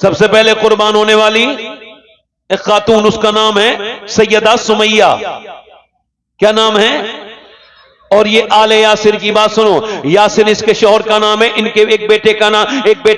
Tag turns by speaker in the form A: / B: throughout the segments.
A: سب سے پہلے قربان ہونے والی ایک خاتون، اس کا نام ہے سیدہ سمیہ. کیا نام ہے؟ اور یہ آل یاسر کی بات سنو. یاسر اس کے شوہر کا نام ہے، ان کے ایک بیٹے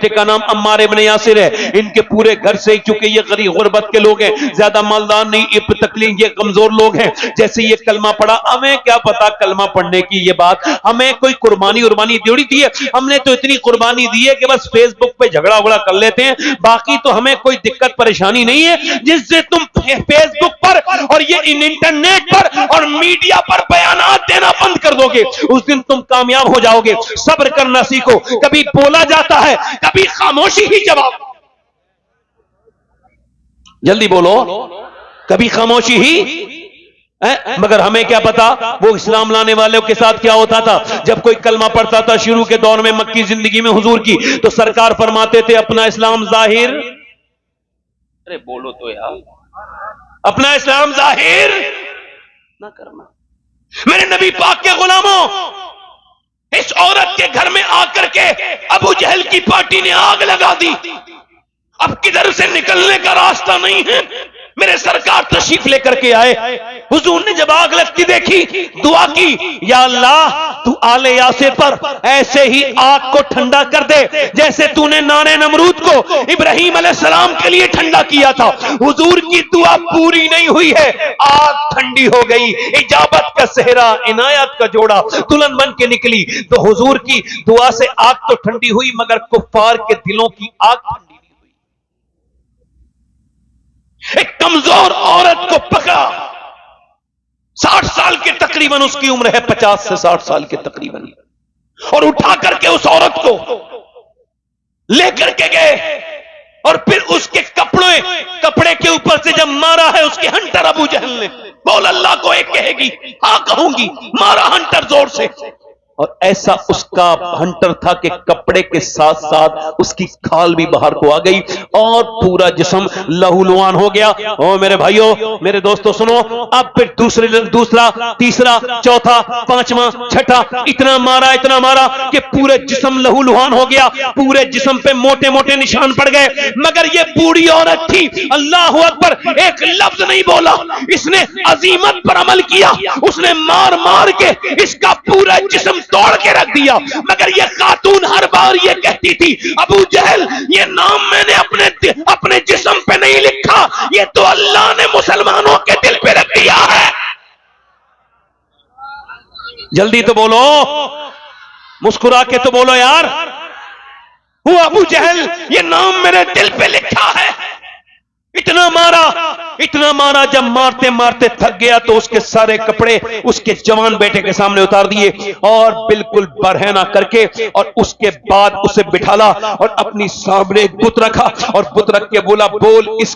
A: کا نام عمار ابن یاسر ہے. ان کے پورے گھر سے، چونکہ یہ غریب غربت کے لوگ ہیں، زیادہ مالدار نہیں، یہ تکلیف، یہ کمزور لوگ ہیں. جیسے یہ کلمہ پڑھا، ہمیں کیا پتا کلمہ پڑھنے کی یہ بات، ہمیں کوئی قربانی تھوڑی دی ہے. ہم نے تو اتنی قربانی دی ہے کہ بس فیس بک پہ جھگڑا وگڑا کر لیتے ہیں، باقی تو ہمیں کوئی دقت پریشانی نہیں ہے. جس سے تم فیس بک پر اور یہ انٹرنیٹ پر اور میڈیا پر بیانات دینا بند کر دو گے، اس دن تم کامیاب ہو جاؤ گے. صبر کرنا سیکھو. کبھی بولا جاتا ہے، کبھی خاموشی ہی جواب. جلدی بولو. کبھی خاموشی ہی. مگر ہمیں کیا پتا وہ اسلام لانے والوں کے ساتھ کیا ہوتا تھا. جب کوئی کلمہ پڑھتا تھا شروع کے دور میں مکی زندگی میں حضور کی، تو سرکار فرماتے تھے اپنا اسلام ظاہر، ارے بولو تو یار، اپنا اسلام ظاہر نہ کرنا. میرے نبی پاک کے غلاموں، اس عورت کے گھر میں آ کر کے ابو جہل کی پارٹی نے آگ لگا دی. اب کدھر سے نکلنے کا راستہ نہیں ہے. میرے سرکار تشریف لے کر کے آئے. حضور نے جب آگ لگتی دیکھی، دعا کی، یا اللہ تو آل یاسر پر ایسے ہی آگ کو ٹھنڈا کر دے جیسے تو نے نار نمرود کو ابراہیم علیہ السلام کے لیے ٹھنڈا کیا تھا. حضور کی دعا پوری نہیں ہوئی ہے، آگ ٹھنڈی ہو گئی. اجابت کا صحرا، عنایت کا جوڑا دلہن بن کے نکلی. تو حضور کی دعا سے آگ تو ٹھنڈی ہوئی، مگر کفار کے دلوں کی آگ ٹھنڈی. ایک کمزور عورت کو پکڑا، 60 سال کے تقریباً اس کی عمر ہے، 50 سے 60 سال کے تقریباً، اور اٹھا کر کے اس عورت کو لے کر کے گئے، اور پھر اس کے کپڑے کے اوپر سے جب مارا ہے اس کے ہنٹر ابو جہل نے. بول اللہ کو ایک کہے گی، ہاں کہوں گی. مارا ہنٹر زور سے، اور ایسا اس کا ہنٹر تھا کہ کپڑے کے ساتھ ساتھ اس کی کھال بھی باہر کو آ گئی اور پورا جسم لہو لہان ہو گیا. او میرے بھائیوں، میرے دوستوں سنو. اب پھر دوسرا، تیسرا، چوتھا، پانچواں، چھٹا، اتنا مارا کہ پورے جسم لہو لہان ہو گیا. پورے جسم پہ موٹے موٹے نشان پڑ گئے. مگر یہ بوڑھی عورت تھی، اللہ اکبر، ایک لفظ نہیں بولا. اس نے عزیمت پر عمل کیا. اس نے مار کے اس کا پورا جسم توڑ کے رکھ دیا. مگر یہ خاتون ہر بار یہ کہتی تھی، ابو جہل یہ نام میں نے اپنے جسم پہ نہیں لکھا، یہ تو اللہ نے مسلمانوں کے دل پہ رکھ دیا ہے. جلدی تو بولو، مسکرا کے تو بولو یار. وہ ابو جہل یہ نام میرے دل پہ لکھا ہے. اتنا مارا جب مارتے مارتے تھک گیا تو اس کے سارے کپڑے اس کے جوان بیٹے کے سامنے اتار دیے اور بالکل برہنہ کر کے، اور اس کے بعد اسے بٹھالا اور اپنی سامنے ایک بت رکھا اور بت رکھ کے بولا، بول اس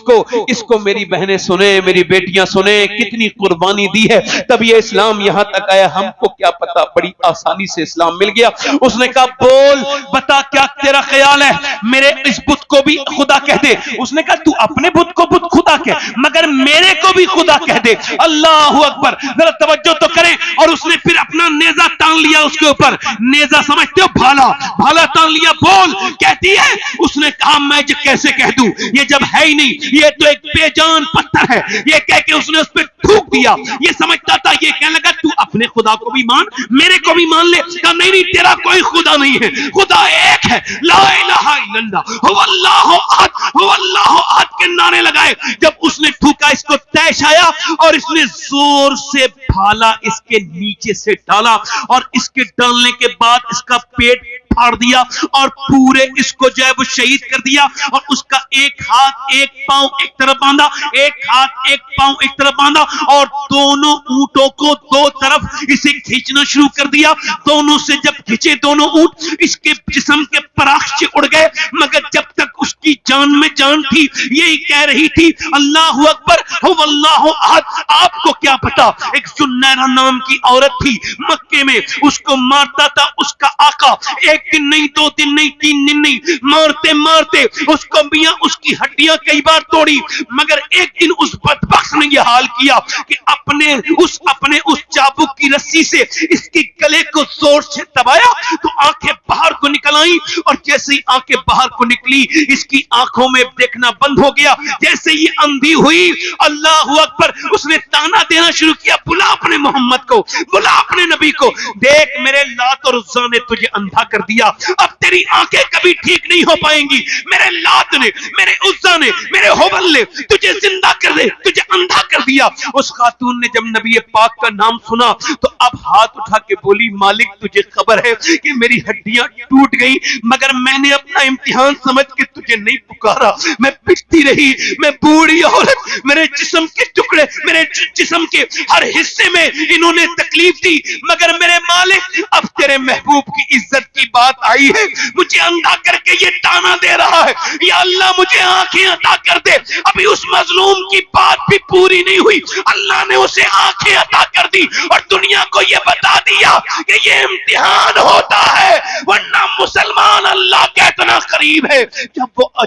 A: کو میری بہنیں سنیں، میری بیٹیاں سنیں، کتنی قربانی دی ہے تب یہ اسلام یہاں تک آیا. ہم کو کیا پتا، بڑی آسانی سے اسلام مل گیا. اس نے کہا، بول بتا کیا تیرا خیال ہے، میرے اس بت کو بھی خدا کہہ دے. اس نے کہا، تو اپنے بت کو بت خدا کہہ، مگر میرے کو بھی خدا کہہ دے. اللہ اکبر، ذرا توجہ تو کریں. اور اس نے پھر اپنا نیزہ تان لیا اس کے اوپر. نیزہ سمجھتے ہو؟ بھالا تان لیا. بول، کہتی ہے. اس نے کہا، میں کیسے کہہ دوں، یہ جب ہے ہی نہیں، یہ تو ایک بے جان پتھر ہے. یہ کہہ کے اس نے اس پہ تھوک دیا. یہ سمجھتا تھا، یہ کہنے لگا، تو اپنے خدا کو بھی مان، میرے کو بھی مان لے. کہا، نہیں، تیرا کوئی خدا نہیں ہے، خدا ایک ہے. لا الہ الا اللہ، هو اللہ احد، هو اللہ احد کے نعرے لگائے. جب اس نے تھوکا، اس کو تیش آیا اور اس نے زور سے بھالا اس کے نیچے سے ڈالا، اور اس کے ڈالنے کے بعد اس کا پیٹ پھاڑ دیا اور پورے اس کو جو ہے وہ شہید کر دیا. اور اس کا ایک ہاتھ ایک پاؤں ایک طرف باندھا، ایک ہاتھ ایک پاؤں ایک طرف باندھا، اور دونوں اونٹوں کو دو طرف اسے کھینچنا شروع کر دیا. دونوں سے جب کھینچے دونوں اونٹ، اس کے جسم کے پراخچے اڑ گئے. مگر جب تک اس کی جان میں جان تھی یہی کہہ رہی تھی، اللہ اکبر، هو اللہ احد. آپ کو کیا پتا، ایک سنیرہ نام کی عورت تھی مکے میں، اس کو مارتا تھا اس کا آقا. ایک ایک دن نہیں، 2 دن نہیں، 3 دن نہیں، مارتے مارتے اس کو میاں اس کی ہڈیاں کئی بار توڑی، مگر ایک دن اس بدبخت نے یہ حال کیا کہ اپنے اس چابک کی رسی سے اس کی گلے کو زور سے دبایا تو آنکھیں باہر کو نکل آئیں، اور جیسے ہی آنکھیں باہر کو نکلی اس کی آنکھوں میں دیکھنا بند ہو گیا۔ جیسے ہی اندھی ہوئی، اللہ اکبر، اس نے تانا دینا شروع کیا، بلا اپنے محمد کو، بلا اپنے نبی کو، دیکھ میرے لات اور عزا نے تجھے اندھا کر دیا، اب تیری آنکھیں کبھی ٹھیک نہیں ہو پائیں گی، میرے لات نے، میرے عزا نے، میرے حبل نے تجھے زندہ کر دے، تجھے اندھا کر دیا۔ اس خاتون نے جب نبی پاک کا نام سنا تو اب ہاتھ اٹھا کے بولی، مالک تجھے خبر ہے کہ میری ہڈیاں ٹوٹ گئی، مگر میں نے اپنا امتحان سمجھ کے تجھے نہیں پکارا، میں پٹتی رہی، میں بوڑھی عورت، میرے جسم کے ٹکڑے، میرے جسم کے ہر حصے میں انہوں نے تکلیف دی، مگر میرے مالک اب تیرے محبوب کی عزت کی بات آئی ہے، مجھے اندھا کر کے یہ تانا دے رہا ہے، یا اللہ مجھے آنکھیں عطا کر دے۔ ابھی اس مظلوم کی بات بھی پوری نہیں ہوئی، اللہ نے اسے آنکھیں عطا کر دی اور دنیا کو یہ بتا دیا کہ یہ امتحان ہوتا ہے، ورنہ مسلمان اللہ کا اتنا قریب ہے،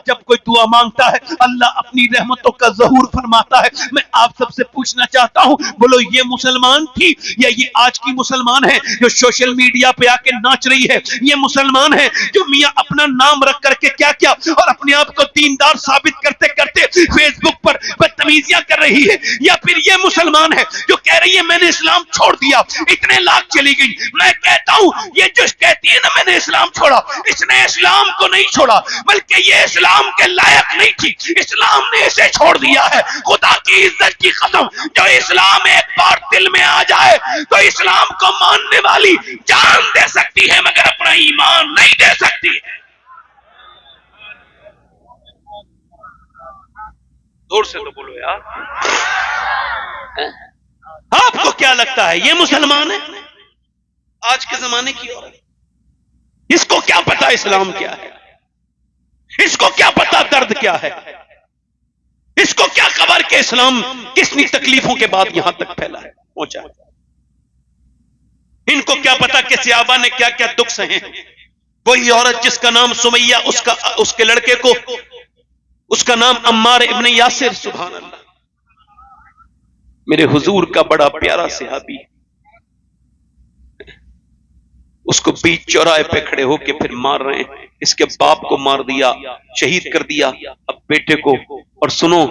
A: جب کوئی دعا مانگتا ہے اللہ اپنی رحمتوں کا ظہور فرماتا ہے۔ میں آپ سب سے پوچھنا چاہتا ہوں، بولو یہ مسلمان تھی یا یہ آج کی مسلمان ہے جو سوشل میڈیا پہ آ کے ناچ رہی ہے؟ یہ مسلمان ہے جو میاں اپنا نام رکھ کر کے کیا کیا اور اپنے آپ کو دیندار ثابت کرتے کرتے فیس بک پر بدتمیزیاں کر رہی ہے؟ یا پھر یہ مسلمان ہے جو کہہ رہی ہے میں نے اسلام چھوڑ دیا، اتنے لاکھ چلی گئی؟ میں کہتا ہوں یہ جو کہتی ہے نا میں نے اسلام چھوڑا، اس نے اسلام کو نہیں چھوڑا، بلکہ یہ اسلام کے لائق نہیں تھی، اسلام نے اسے چھوڑ دیا ہے۔ خدا کی عزت کی قسم، جو اسلام ایک بار دل میں آ جائے تو اسلام کو ماننے والی جان دے سکتی ہے مگر اپنا ایمان نہیں دے سکتی۔ زور سے تو بولو یار، آپ کو کیا لگتا ہے یہ مسلمان ہے؟ آج کے زمانے کی عورت، اس کو کیا پتا اسلام کیا ہے، اس کو کیا پتا درد کیا ہے، اس کو کیا خبر کہ اسلام کتنی تکلیفوں کے بعد یہاں تک پھیلا ہے، پہنچا ہے؟ ان کو کیا پتا کہ صحابہ نے کیا کیا دکھ سہے ہیں؟ وہی عورت جس کا نام سمیہ، اس کے لڑکے کو اس کا نام عمار ابن یاسر، سبحان اللہ، میرے حضور کا بڑا پیارا صحابی، اس کو بیچ چوراہے پہ کھڑے ہو کے پھر مار رہے ہیں، اس کے باپ کو مار دیا، شہید کر دیا، اب بیٹے کو، اور سنو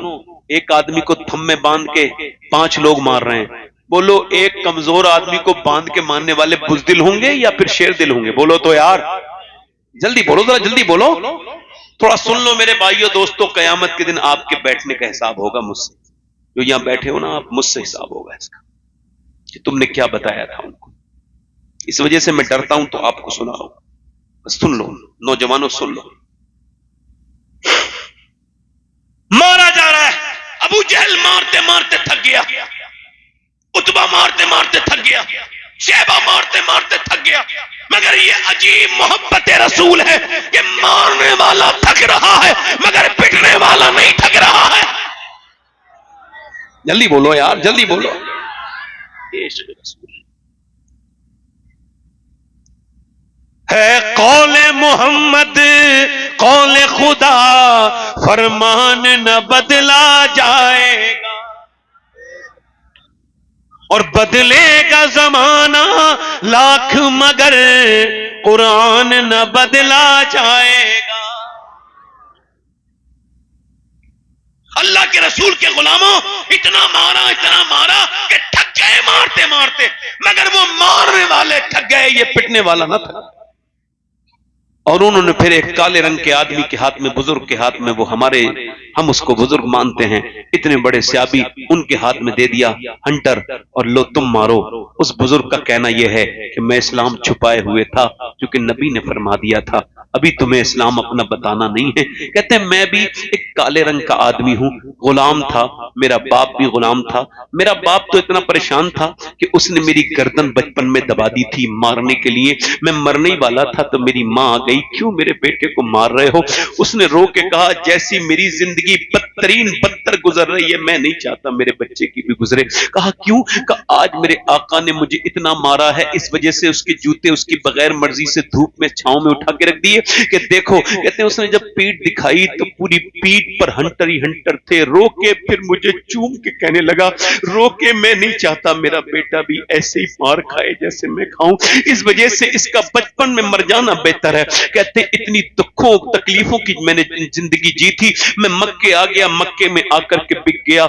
A: ایک آدمی کو تھم میں باندھ کے 5 لوگ مار رہے ہیں۔ بولو ایک کمزور آدمی کو باندھ کے مارنے والے بزدل ہوں گے یا پھر شیر دل ہوں گے؟ بولو تو یار، جلدی بولو، ذرا جلدی بولو، تھوڑا سن لو میرے بھائیو دوستو، قیامت کے دن آپ کے بیٹھنے کا حساب ہوگا مجھ سے، جو یہاں بیٹھے ہو نا آپ، مجھ سے حساب ہوگا اس کا کہ تم نے کیا بتایا تھا ان کو۔ اس وجہ سے میں ڈرتا ہوں تو آپ کو سنا ہو، بس سن لو نوجوانوں، سن لو۔ مارا جا رہا ہے، ابو جہل مارتے مارتے تھک گیا، عتبہ مارتے مارتے تھک گیا، شیبہ مارتے مارتے تھک گیا، مگر یہ عجیب محبت رسول ہے کہ مارنے والا تھک رہا ہے مگر پٹنے والا نہیں تھک رہا ہے۔ جلدی بولو یار، جلدی بولو۔ ہے قول محمد قول خدا، فرمان نہ بدلا جائے گا، اور بدلے گا زمانہ لاکھ مگر قرآن نہ بدلا جائے گا۔ اللہ کے رسول کے غلاموں اتنا مارا کہ تھک گئے مارتے مارتے، مگر وہ مارنے والے تھک گئے، یہ پٹنے والا نہ تھا۔ اور انہوں نے پھر ایک کالے رنگ کے آدمی کے ہاتھ میں، بزرگ کے ہاتھ میں، وہ ہم اس کو بزرگ مانتے ہیں، اتنے بڑے سیابی، ان کے ہاتھ میں دے دیا ہنٹر، اور لو تم مارو۔ اس بزرگ کا کہنا یہ ہے کہ میں اسلام چھپائے ہوئے تھا، کیونکہ نبی نے فرما دیا تھا ابھی تمہیں اسلام اپنا بتانا نہیں ہے؟ کہتے ہیں میں بھی ایک کالے رنگ کا آدمی ہوں، غلام تھا، میرا باپ بھی غلام تھا، میرا باپ تو اتنا پریشان تھا کہ اس نے میری گردن بچپن میں دبا دی تھی مارنے کے لیے، میں مرنے ہی والا تھا تو میری ماں آ گئی، کیوں میرے بیٹے کو مار رہے ہو؟ اس نے رو کے کہا جیسی میری زندگی بدترین بدتر گزر رہی ہے میں نہیں چاہتا میرے بچے کی بھی گزرے۔ کہا کیوں؟ کہا آج میرے آقا نے مجھے اتنا مارا ہے، اس وجہ سے اس کے جوتے اس کی بغیر مرضی سے دھوپ میں چھاؤں میں اٹھا کے رکھ دیے کہ دیکھو۔ کہتے ہیں اس نے جب پیٹ دکھائی تو پوری پیٹ پر ہنٹر ہی ہنٹر تھے، رو کے پھر مجھے چوم کے کہنے لگا، رو کے میں نہیں چاہتا میرا بیٹا بھی ایسے ہی مار کھائے جیسے میں کھاؤں، اس وجہ سے اس کا بچپن میں مر جانا بہتر ہے۔ کہتے ہیں اتنی دکھوں تکلیفوں کی میں نے زندگی جی تھی، میں مکے آ گیا، مکے میں آ کر کے بک گیا،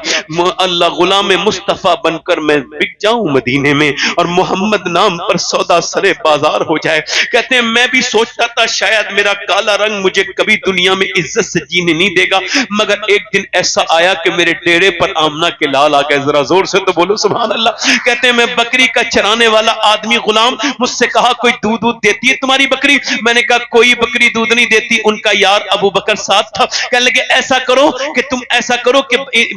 A: اللہ غلام مصطفیٰ بن کر میں بک جاؤں مدینے میں اور محمد نام پر سودا سرے بازار ہو جائے۔ کہتے ہیں میں بھی سوچتا تھا شاید میرا کالا رنگ مجھے کبھی دنیا میں عزت سے جینے نہیں دے گا، مگر ایک دن ایسا آیا کہ میرے ڈیرے پر آمنہ کے لال آ گئے، ذرا زور سے تو بولو سبحان اللہ۔ کہتے ہیں میں بکری کا چرانے والا آدمی غلام، مجھ سے کہا کوئی دودھ دیتی ہے تمہاری بکری؟ میں نے کہا کوئی بکری دودھ نہیں دیتی، ان کا یار ابو بکر ساتھ تھا۔ کہنے لگے ایسا کرو کہ تم ایسا کرو کہ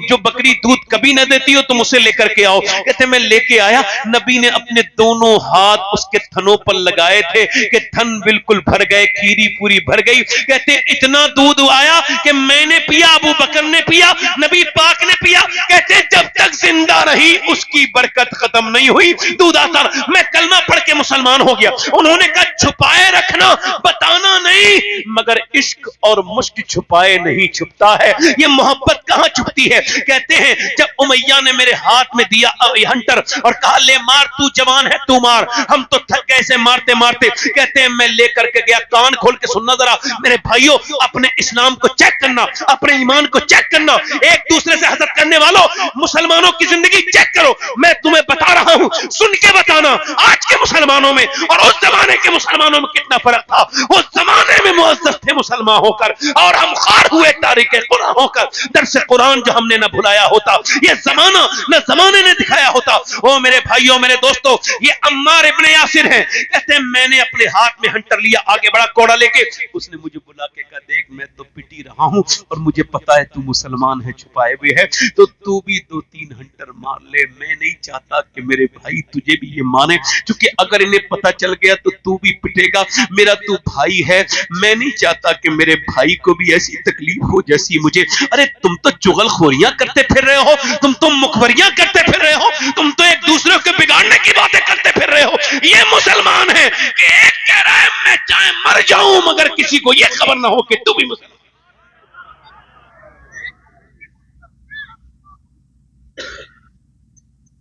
A: جو بکری دودھ کبھی نہ دیتی ہو تم اسے لے کر کے آؤ۔ کہتے ہیں میں لے کے آیا، نبی نے اپنے دونوں ہاتھ اس کے تھنوں پر لگائے تھے کہ تھن بالکل بھر گئے، کھیری پوری بھر گئی۔ کہتے ہیں اتنا دودھ آیا کہ میں نے پیا، ابو بکر نے پیا، نبی پاک نے پیا۔ کہتے ہیں جب تک زندہ رہی اس کی برکت ختم نہیں ہوئی، دودھ آتا رہا۔ میں کلمہ پڑھ کے مسلمان ہو گیا۔ انہوں نے کہا چھپائے رکھنا، بتانا نہیں، مگر عشق اور مشک چھپائے نہیں چھپتا ہے، یہ محبت کہاں چھپتی ہے؟ کہتے ہیں جب امیہ نے میرے ہاتھ میں دیا ہنٹر اور کہا لے مار، تو جوان ہے تو مار، ہم تو تھک گئے سے مارتے مارتے۔ کہتے ہیں میں لے کر کے گیا، کان کھول کے سننا ذرا میرے بھائیوں، اپنے اسلام کو چیک کرنا، اپنے ایمان کو چیک کرنا، ایک دوسرے سے حسد کرنے والوں مسلمانوں کی زندگی چیک کرو۔ میں تمہیں بتا رہا ہوں، سن کے بتانا آج کے مسلمانوں میں اور اس زمانے کے مسلمانوں میں کتنا فرق تھا۔ اس زمانے میں معزز تھے مسلمان ہو کر اور ہم خار ہوئے تاریخ قرآن ہو کر، درس قرآن جو ہم نے نہ بھلایا ہوتا، یہ زمانہ نہ زمانے نے دکھایا ہوتا۔ او میرے بھائیوں میرے دوستوں، یہ عمار ابن یاسر ہیں۔ کہتے ہیں میں نے اپنے ہاتھ میں ہنٹر لیا، آگے بڑا کوڑا لے کے، اس نے مجھے بلا کے کہا دیکھ میں تو پٹی رہا ہوں اور مجھے پتا ہے تو مسلمان ہے، چھپائے ہوئے ہے، تو بھی 2-3 ہنٹر مار لے، میں نہیں چاہتا کہ میرے بھائی تجھے بھی یہ مانے، کیونکہ اگر انہیں پتا چل گیا تو بھی پٹے گا، میرا تو بھائی ہے، میں نہیں چاہتا کہ میرے بھائی کو بھی ایسی تکلیف ہو جیسی مجھے۔ ارے تم تو چغل خوریاں کرتے پھر رہے ہو، تم تو مخبریاں کرتے پھر رہے ہو، تم تو ایک دوسرے کو بگاڑنے کی باتیں کرتے پھر رہے ہو۔ یہ مسلمان ہے کہ ایک کہہ رہا ہے میں چاہے مر جاؤں مگر کسی کو یہ خبر نہ ہو کہ تو بھی مسلمان۔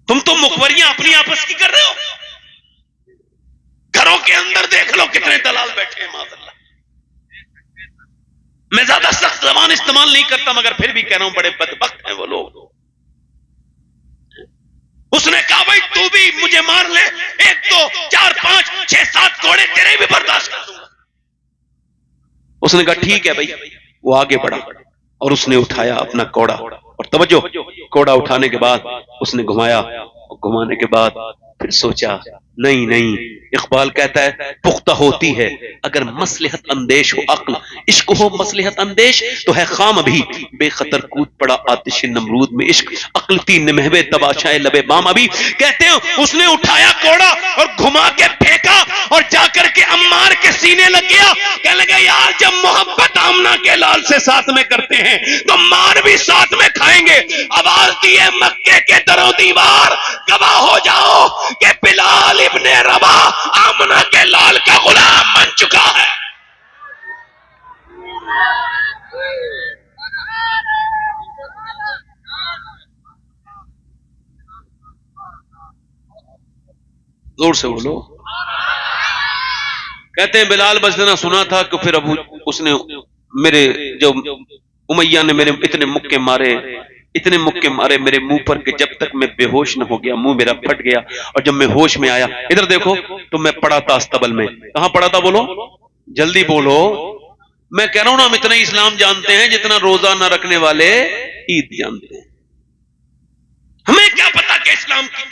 A: تم تو مخبریاں اپنی آپس کی کر رہے ہو، گھروں کے اندر دیکھ لو کتنے دلال بیٹھے ہیں معاذ اللہ۔ میں زیادہ سخت زبان استعمال نہیں کرتا مگر پھر بھی کہہ رہا ہوں بڑے بدبخت ہیں وہ لوگ۔ اس نے کہا بھائی تو بھی مجھے مار لے، 1 2 4 5 6 7 کوڑے تیرے بھی برداشت کر دوں گا۔ اس نے کہا ٹھیک ہے بھائی۔ وہ آگے بڑھا اور اس نے اٹھایا اپنا کوڑا، اور توجہ، کوڑا اٹھانے کے بعد اس نے گھمایا، اور گھمانے کے بعد پھر سوچا نہیں، اقبال کہتا ہے پختہ ہوتی ہے اگر مصلحت اندیش ہو عقل، عشق ہو مصلحت اندیش تو ہے خام ابھی، بے خطر کود پڑا آتش نمرود میں عشق، عقل تھی نمہوے تباشائے لبے بام ابھی۔ کہتے ہیں اس نے اٹھایا کوڑا اور گھما کے پھینکا اور جا کر کے عمار کے سینے لگ گیا۔ کہنے لگا یار جب محبت آمنہ کے لال سے ساتھ میں کرتے ہیں تو مار بھی ساتھ میں کھائیں گے۔ آواز دیے مکے کے در و دیوار، گواہ ہو جاؤ کہ بلال ابن رباح آمنہ کے لال کا غلام بن چکا ہے۔ زور سے بولو۔ کہتے ہیں بلال بس نے سنا تھا کہ پھر اس نے میرے جو امیہ نے میرے اتنے مکے مارے میرے منہ پر کہ جب تک میں بے ہوش نہ ہو گیا منہ میرا پھٹ گیا، اور جب میں ہوش میں آیا ادھر دیکھو تو میں پڑا تھا استبل میں۔ کہاں پڑا تھا بولو جلدی بولو۔ میں کہہ رہا ہوں نا ہم اتنا اسلام جانتے ہیں جتنا روزہ نہ رکھنے والے عید جانتے ہیں۔ ہمیں کیا پتا کہ اسلام کی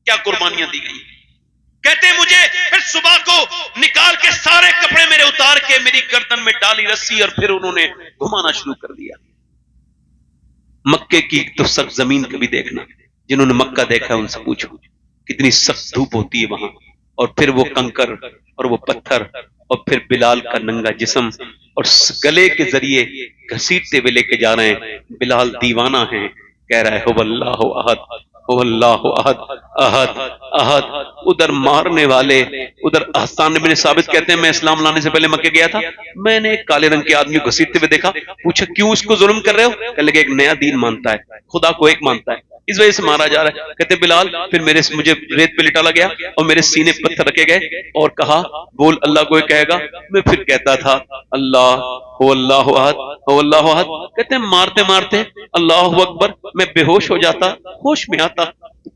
A: کیا قربانیاں دی گئی۔ کہتے ہیں مجھے پھر صبح کو نکال کے سارے کپڑے میرے اتار کے میری گردن میں ڈالی رسی اور پھر انہوں نے گھمانا شروع کر دیا. مکے کی تو سخت زمین کبھی دیکھنا، جنہوں نے مکہ دیکھا ان سے پوچھو کتنی سخت دھوپ ہوتی ہے وہاں، اور پھر وہ کنکر اور وہ پتھر اور پھر بلال کا ننگا جسم اور گلے کے ذریعے گھسیٹتے ہوئے لے کے جا رہے ہیں. بلال دیوانہ ہیں، کہہ رہا ہے هو اللہ احد هو اللہ احد احد احد. ادھر مارنے والے، ادھر حسان بن ثابت کہتے ہیں میں اسلام لانے سے پہلے مکے گیا تھا، میں نے ایک کالے رنگ کے آدمی کو گھسیٹتے ہوئے دیکھا، پوچھا کیوں اس کو ظلم کر رہے ہو؟ کہنے لگے ایک نیا دین مانتا ہے، خدا کو ایک مانتا ہے، اس وجہ سے مارا جا رہا ہے. کہتے بلال پھر مجھے ریت پہ لٹالا گیا اور میرے سینے پتھر رکھے گئے اور کہا بول اللہ کو کہے گا. میں پھر کہتا تھا اللہ ہو اللہ احد ہو اللہ احد. کہتے ہیں مارتے مارتے اللہ اکبر میں بے ہوش ہو جاتا، ہوش میں آتا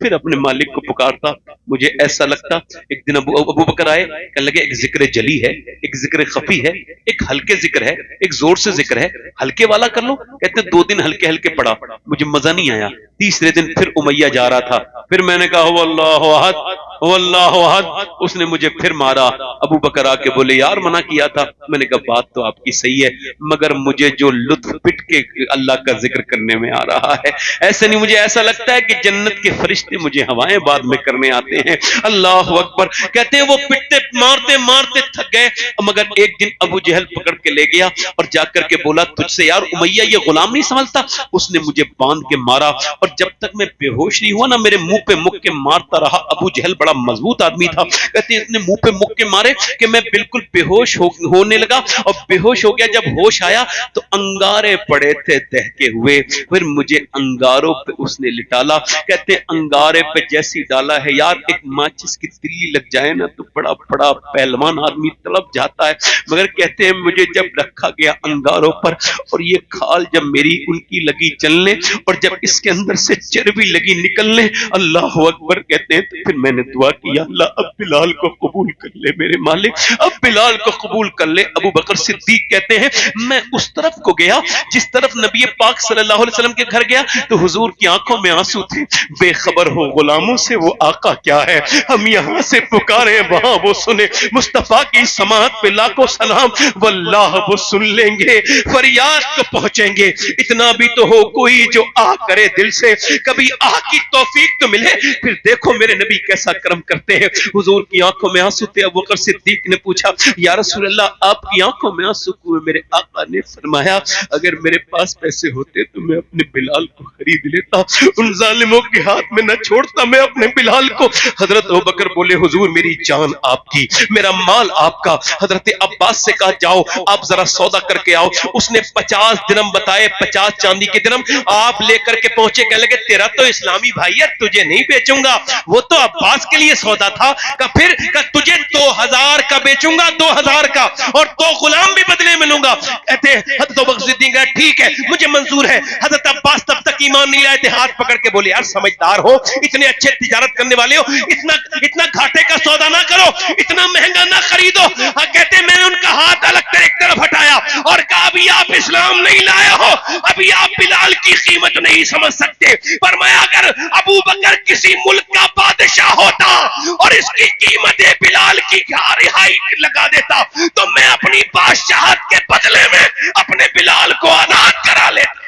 A: پھر اپنے مالک کو پکارتا. مجھے ایسا لگتا ایک دن ابو بکر آئے، کہنے لگے ایک ذکر جلی ہے، ایک ذکر خفی ہے، ایک ہلکے ذکر ہے، ایک زور سے ذکر ہے، ہلکے والا کر لو. کہتے ہیں 2 دن ہلکے ہلکے پڑا، مجھے مزہ نہیں آیا. تیسرے دن پھر امیہ جا رہا تھا، پھر میں نے کہا ہو اللہ احد ہو اللہ احد. اس نے مجھے پھر مارا. ابو بکر آ کے بولے یار منع کیا تھا. میں نے کہا بات تو آپ کی صحیح ہے، مگر مجھے جو لطف پٹ کے اللہ کا ذکر کرنے میں آ رہا ہے ایسے نہیں، مجھے ایسا لگتا ہے کہ جنت کے فرشتے مجھے ہوائیں بعد میں کرنے آتے ہیں. اللہ اکبر. کہتے ہیں وہ پٹتے مارتے مارتے تھک گئے، مگر ایک دن ابو جہل پکڑ کے لے گیا اور جا کر کے بولا تجھ سے یار امیہ یہ غلام نہیں سمجھتا. اس نے مجھے باندھ کے مارا اور جب تک میں بے ہوش نہیں ہوا نا میرے منہ پہ مک کے مارتا رہا. ابو جہل بڑا مضبوط آدمی تھا، کہتے ہیں اس نے منہ پہ مک کے مارے کہ میں بالکل بے ہوش ہونے لگا اور بے ہوش ہو گیا. جب ہوش آیا تو انگارے پڑے تھے دہکے ہوئے، پھر مجھے انگاروں پہ اس نے لٹالا. کہتے ہیں انگارے پہ جیسی ڈالا ہے یار ایک ماچس کی تلی لگ جائے نا تو بڑا بڑا پہلوان آدمی تڑپ جاتا ہے، مگر کہتے ہیں مجھے جب رکھا گیا انگاروں پر اور یہ کھال جب میری ان کی لگی چلنے اور جب اس کے اندر سے چربی لگی نکلنے، اللہ اکبر. کہتے ہیں تو پھر میں نے دعا کی اللہ اب بلال کو قبول کر لے میرے مالک، اب بلال کو قبول کر لے. ابو بکر صدیق کہتے ہیں میں اس طرف کو گیا جس طرف نبی پاک صلی اللہ علیہ وسلم کے گھر گیا تو حضور کی آنکھوں میں آنسو تھے. بے خبر ہو غلاموں سے وہ آقا کیا ہے، ہم یہاں سے پکارے وہاں وہ سنے، مصطفیٰ کی سماعت پہ لاکھوں سلام واللہ وہ سن لیں گے، فریاد کو پہنچیں گے. اتنا بھی تو ہو کوئی جو آ کرے دل سے، کبھی آ کی توفیق تو ملے. پھر دیکھو میرے نبی کیسا کرم کرتے ہیں. حضور کی آنکھوں میں آنسو تھے. ابو بکر صدیق نے پوچھا یا رسول اللہ آپ کی آنکھوں میں آنسو کیوں؟ میرے آقا نے فرمایا اگر میرے پاس پیسے ہوتے تو میں اپنے بلال کو خرید لیتا، ان ظالموں کے ہاتھ میں نہ چھوڑتا میں اپنے بلال کو. حضرت ابو بکر بولے حضور میری جان آپ کی، میرا مال آپ کا. حضرت عباس سے کہا جاؤ آپ ذرا سودا کر کے آؤ. اس نے 50 درم بتائے، 50 چاندی کے درم آپ لے کر کے پہنچے. کہنے لگے تیرا تو اسلامی بھائی ہے تجھے نہیں بیچوں گا، وہ تو عباس کے لیے سودا تھا. کہ پھر کہ تجھے 2000 کا بیچوں گا، 2000 کا، اور 2 غلام بھی بدلے میں لوں گا. کہتے ہیں حضرت ابو بکر صدیق کہا ٹھیک ہے مجھے منظور ہے. حضرت عباس تب تک ایمان نہیں لائے تھے، ہاتھ پکڑ کے بولے یار سمجھدار ہو، اتنے اچھے تجارت کرنے والے ہو، اتنا گھاٹے کا سودا نہ کرو، اتنا مہنگا نہ خریدو. کہتے ہیں میں نے ان کا ہاتھ الگ ایک طرف ہٹایا اور کہا ابھی آپ اسلام نہیں لائے ہو، ابھی آپ بلال کی قیمت نہیں سمجھ سکتے. فرمایا اگر ابو بکر کسی ملک کا بادشاہ ہوتا اور اس کی قیمت بلال کی رہائی لگا دیتا تو میں اپنی بادشاہت کے بدلے میں اپنے بلال کو آزاد کرا لیتا.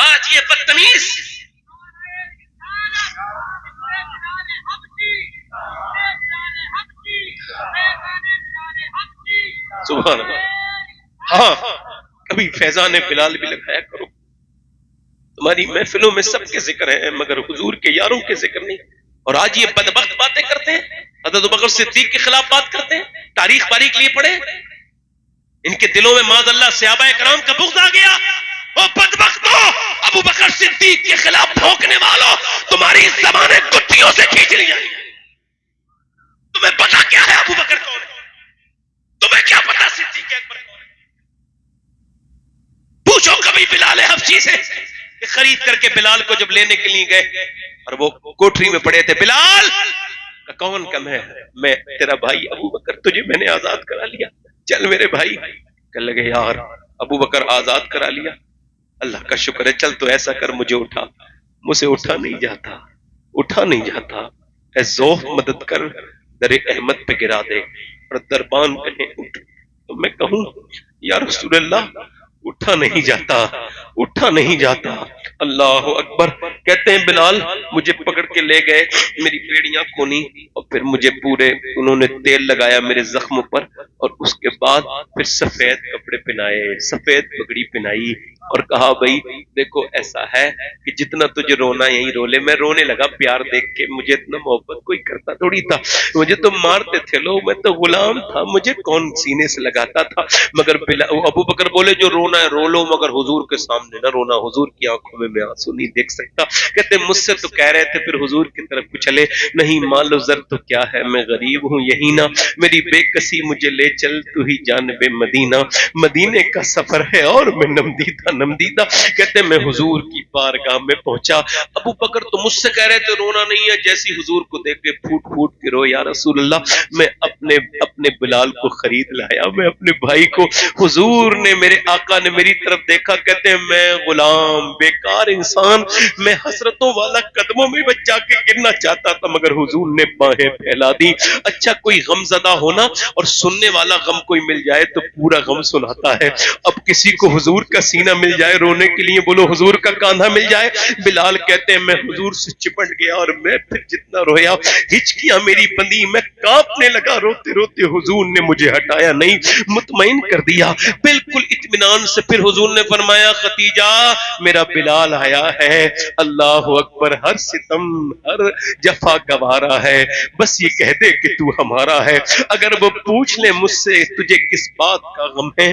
A: آج یہ بدتمیز سبحان اللہ. ہاں کبھی فیضان بلال بھی لگایا کرو. تمہاری محفلوں میں سب کے ذکر ہیں مگر حضور کے یاروں کے ذکر نہیں. اور آج یہ بدبخت باتیں کرتے ہیں، حضرت ابوبکر صدیق کے خلاف بات کرتے ہیں. تاریخ باریک لیے پڑھے، ان کے دلوں میں معاذ اللہ صحابہ کرام کا بغض آ گیا. وہ بدبختو ابو بکر صدیق کے خلاف بھونکنے والوں، تمہاری زبانیں کتیوں سے کھینچ لی جائیں. تمہیں پتا کیا ہے ابو بکر کون ہے؟ تمہیں کیا پتا صدیق اکبر کون ہے؟ پوچھو کبھی بلال حبشی سے. خرید کر کے بلال کو جب لینے کے لیے گئے اور وہ کوٹری میں پڑے تھے، بلال کا کون کم ہے؟ میں تیرا بھائی ابو بکر، تجھے میں نے آزاد کرا لیا، چل میرے بھائی. کہنے لگے یار ابو بکر آزاد کرا لیا، اللہ کا شکر ہے، چل تو ایسا کر مجھے اٹھا. مجھ سے اٹھا نہیں جاتا، اٹھا نہیں جاتا. اے ذوف مدد کر، در احمد پہ گرا دے، اور دربان کہیں اٹھ، تو میں کہوں یا رسول اللہ اٹھا نہیں جاتا، اٹھا نہیں جاتا۔ اللہ اکبر۔ کہتے ہیں بلال مجھے پکڑ کے لے گئے، میری بیڑیاں کھونی، اور پھر مجھے پورے انہوں نے تیل لگایا میرے زخموں پر، اور اس کے بعد پھر سفید کپڑے پہنائے، سفید پگڑی پہنائی، اور کہا بھائی دیکھو ایسا ہے کہ جتنا تجھے رونا یہی رو لے۔ میں رونے لگا پیار دیکھ کے، مجھے اتنا محبت کوئی کرتا تھوڑی تھا، مجھے تو مارتے تھے لوگ، میں تو غلام تھا، مجھے کون سینے سے لگاتا تھا۔ مگر ابو بکر بولے جو رونا ہے رو لو، مگر حضور کے سامنے نہ رونا، حضور کی آنکھوں میں آنسو نہیں دیکھ سکتا۔ کہتے مجھ سے تو کہہ رہے تھے پھر حضور کی طرف کو چلے، نہیں مال و زر تو کیا ہے میں غریب ہوں یہی نا، میری بے کسی مجھے لے چل تو ہی جانب مدینہ، مدینے کا سفر ہے اور میں نمدیدہ نمدیدہ۔ کہتے میں حضور کی بارگاہ میں پہنچا، ابو بکر تو مجھ سے کہہ رہے تھے رونا نہیں ہے، جیسی حضور کو دیکھ کے پھوٹ پھوٹ کے رو، یا رسول اللہ میں اپنے بلال کو خرید لایا، میں اپنے بھائی کو، حضور نے میرے آقا نے میری طرف دیکھا، کہتے ہیں میں غلام بیکار انسان، میں حسرتوں والا قدموں میں جا کے گرنا چاہتا تھا، مگر حضور نے باہیں پھیلا دی۔ اچھا کوئی غم زدہ ہونا اور سننے والا غم کوئی مل جائے تو پورا غم سناتا ہے۔ اب کسی کو حضور کا سینہ مل جائے رونے کے لیے، بولو حضور کا کاندھا مل جائے۔ بلال کہتے ہیں میں حضور سے چپٹ گیا، اور میں پھر جتنا رویا ہچکیاں میری بندی، میں کانپنے لگا روتے روتے، حضور نے مجھے ہٹایا نہیں، مطمئن کر دیا بالکل اطمینان سے۔ پھر حضور نے فرمایا ختیجہ میرا بلال آیا ہے، اللہ اکبر، ہر ستم ہر جفا گوارا ہے، بس یہ کہہ دے کہ تو ہمارا ہے۔ اگر وہ پوچھ لے مجھ سے تجھے کس بات کا غم ہے،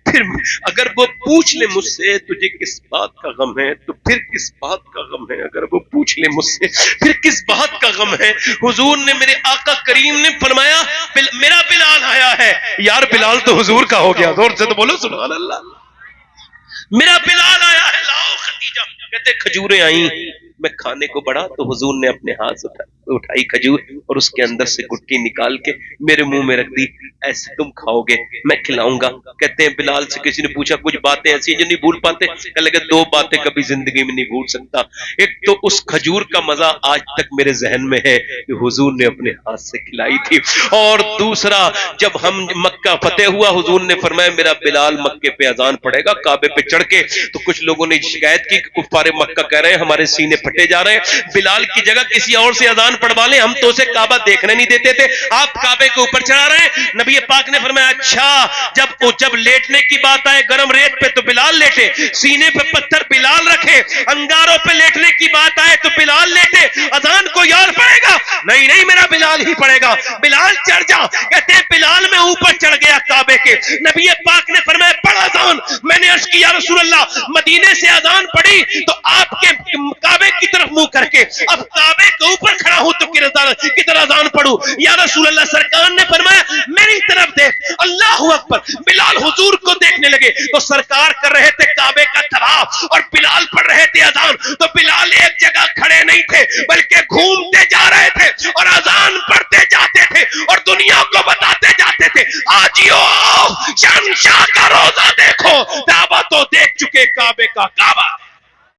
A: پھر اگر وہ پوچھ لے مجھ سے تجھے کس بات کا غم ہے، تو پھر کس بات کا غم ہے، اگر وہ پوچھ لے مجھ سے پھر کس بات کا غم ہے۔ حضور نے میرے آقا کریم نے فرمایا میرا بلال آیا ہے۔ یار بلال تو حضور کا ہو گیا، زور سے تو بولو سبحان اللہ۔ میرا بلال آیا ہے، لاؤ ختیجہ۔ کہتے کھجوریں آئیں، میں کھانے کو بڑھا تو حضور نے اپنے ہاتھ سے اٹھائی کھجور، اور اس کے اندر سے گٹکی نکال کے میرے منہ میں رکھ دی، ایسے تم کھاؤ گے میں کھلاؤں گا۔ کہتے ہیں بلال سے کسی نے پوچھا کچھ باتیں ایسی جو نہیں بھول پاتے، کہنے لگے دو باتیں کبھی زندگی میں نہیں بھول سکتا، ایک تو اس کھجور کا مزہ آج تک میرے ذہن میں ہے کہ حضور نے اپنے ہاتھ سے کھلائی تھی، اور دوسرا جب ہم مکہ فتح ہوا حضور نے فرمایا میرا بلال مکے پہ اذان پڑے گا کعبے پہ چڑھ کے، تو کچھ لوگوں نے شکایت کی کہ کفار مکہ کہہ رہے ہیں ہمارے سینے پھٹے جا رہے ہیں، بلال کی جگہ کسی اور سے اذان پڑھوا لیں، ہم تو اسے کعبہ دیکھنے نہیں دیتے تھے، آپ کعبے کے اوپر چڑھا رہے ہیں۔ نبی پاک نے فرمایا اچھا جب لیٹنے کی بات آئے گرم ریت پہ تو بلال لیٹے، سینے پہ پتھر بلال رکھے، انگاروں پہ لیٹنے کی بات آئے تو بلال لیٹے، اذان کو یار پڑے گا نہیں نہیں میرا بلال ہی پڑے گا، بلال چڑھ جا۔ کہتے ہیں بلال میں اوپر چڑھ گیا کعبے کے، نبی پاک نے فرمایا پڑھ اذان، میں نے عرض کیا رسول اللہ مدینے سے اذان پڑھی تو آپ کے کعبے کی طرف منہ کر کے، اب کعبے کے اوپر کھڑا ہوں تو کدھر اذان پڑھوں یا رسول اللہ؟ سرکار نے فرمایا میری طرف دیکھ، اللہ اکبر۔ بلال حضور کو دیکھنے لگے تو سرکار کر رہے تھے کعبے کا طواف اور بلال پڑھ رہے تھے اذان، تو بلال ایک جگہ کھڑے نہیں تھے بلکہ گھومتے جا رہے تھے اور اذان پڑھتے جاتے تھے اور دنیا کو بتاتے جاتے تھے آجیو شہنشاہ کا روزہ دیکھو، کعبہ تو دیکھ چکے، کعبے کا کعبہ